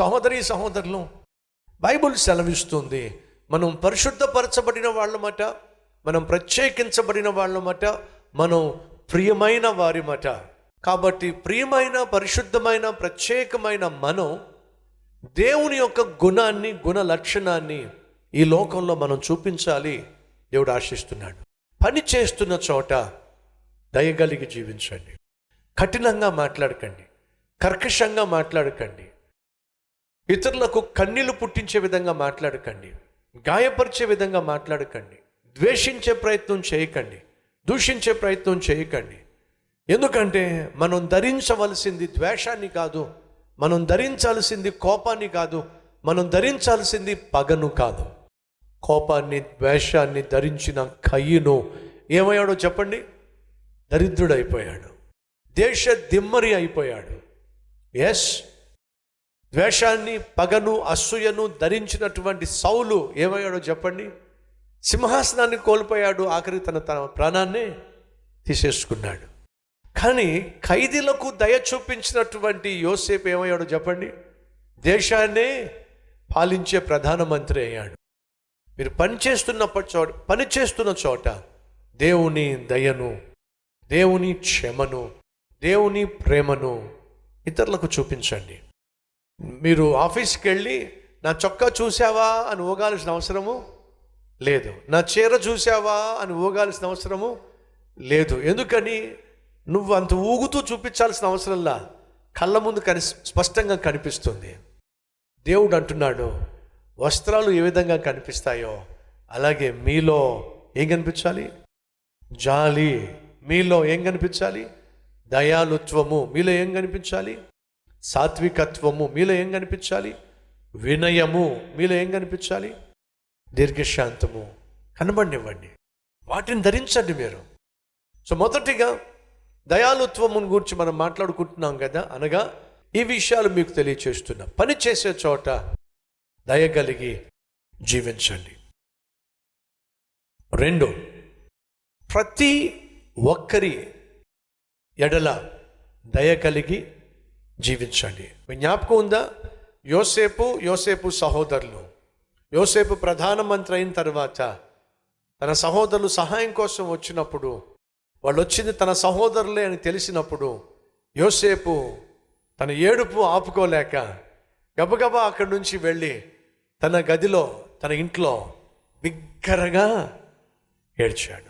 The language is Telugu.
సహోదరులు, బైబిల్ సెలవిస్తుంది, మనం పరిశుద్ధపరచబడిన వాళ్ళమట, మనం ప్రత్యేకించబడిన వాళ్ళమట, మనం ప్రియమైన వారిమట. కాబట్టి ప్రియమైన, పరిశుద్ధమైన, ప్రత్యేకమైన మనం దేవుని యొక్క గుణాన్ని, గుణ లక్షణాన్ని ఈ లోకంలో మనం చూపించాలి. దేవుడు ఆశిస్తున్నాడు. పని చేస్తున్న చోట దయగలిగి జీవించండి. కఠినంగా మాట్లాడకండి, కర్కశంగా మాట్లాడకండి, ఇతరులకు కన్నీళ్లు పుట్టించే విధంగా మాట్లాడకండి, గాయపరిచే విధంగా మాట్లాడకండి, ద్వేషించే ప్రయత్నం చేయకండి, దూషించే ప్రయత్నం చేయకండి. ఎందుకంటే మనం ధరించవలసింది ద్వేషాన్ని కాదు, మనం ధరించాల్సింది కోపాన్ని కాదు, మనం ధరించాల్సింది పగను కాదు. కోపాన్ని, ద్వేషాన్ని ధరించిన కయ్యను ఏమయ్యాడో చెప్పండి? దరిద్రుడైపోయాడు, దేశ దిమ్మరి అయిపోయాడు. ఎస్, ద్వేషాన్ని, పగను, అసూయను ధరించినటువంటి సౌలు ఏమయ్యాడో చెప్పండి? సింహాసనాన్ని కోల్పోయాడు, ఆఖరి తన ప్రాణాన్నే తీసేసుకున్నాడు. కానీ ఖైదీలకు దయ చూపించినటువంటి యోసేపు ఏమయ్యాడో చెప్పండి? దేశాన్నే పాలించే ప్రధానమంత్రి అయ్యాడు. మీరు పనిచేస్తున్న చోట దేవుని దయను, దేవుని క్షమను, దేవుని ప్రేమను ఇతరులకు చూపించండి. మీరు ఆఫీస్కి వెళ్ళి నా చొక్కా చూసావా అని ఊగాల్సిన అవసరము లేదు, నా చీర చూసావా అని ఊగాల్సిన అవసరము లేదు. ఎందుకని? నువ్వు అంత ఊగుతూ చూపించాల్సిన అవసరంలా కళ్ళ ముందు స్పష్టంగా కనిపిస్తుంది. దేవుడు అంటున్నాడు, వస్త్రాలు ఏ విధంగా కనిపిస్తాయో అలాగే మీలో ఏం కనిపించాలి? జాలి. మీలో ఏం కనిపించాలి? దయాలుత్వము. మీలో ఏం కనిపించాలి? సాత్వికత్వము. మీలో ఏం కనిపించాలి? వినయము. మీలో ఏం కనిపించాలి? దీర్ఘశాంతము. కనబడినివ్వండి, వాటిని ధరించండి మీరు. సో మొదటిగా దయాలుత్వమును గురించి మనం మాట్లాడుకుంటున్నాం కదా, అనగా ఈ విషయాలు మీకు తెలియచేస్తున్నా. పని చేసే చోట దయగలిగి జీవించండి. 2, ప్రతి ఒక్కరి ఎడల దయ కలిగి జీవించండి. జ్ఞాపకం ఉందా? యోసేపు సహోదరులు, యోసేపు ప్రధానమంత్రి అయిన తర్వాత తన సహోదరులు సహాయం కోసం వచ్చినప్పుడు, వాళ్ళు వచ్చింది తన సహోదరులే అని తెలిసినప్పుడు యోసేపు తన ఏడుపు ఆపుకోలేక గబగబా అక్కడి నుంచి వెళ్ళి తన గదిలో, తన ఇంట్లో బిగ్గరగా ఏడ్చాడు.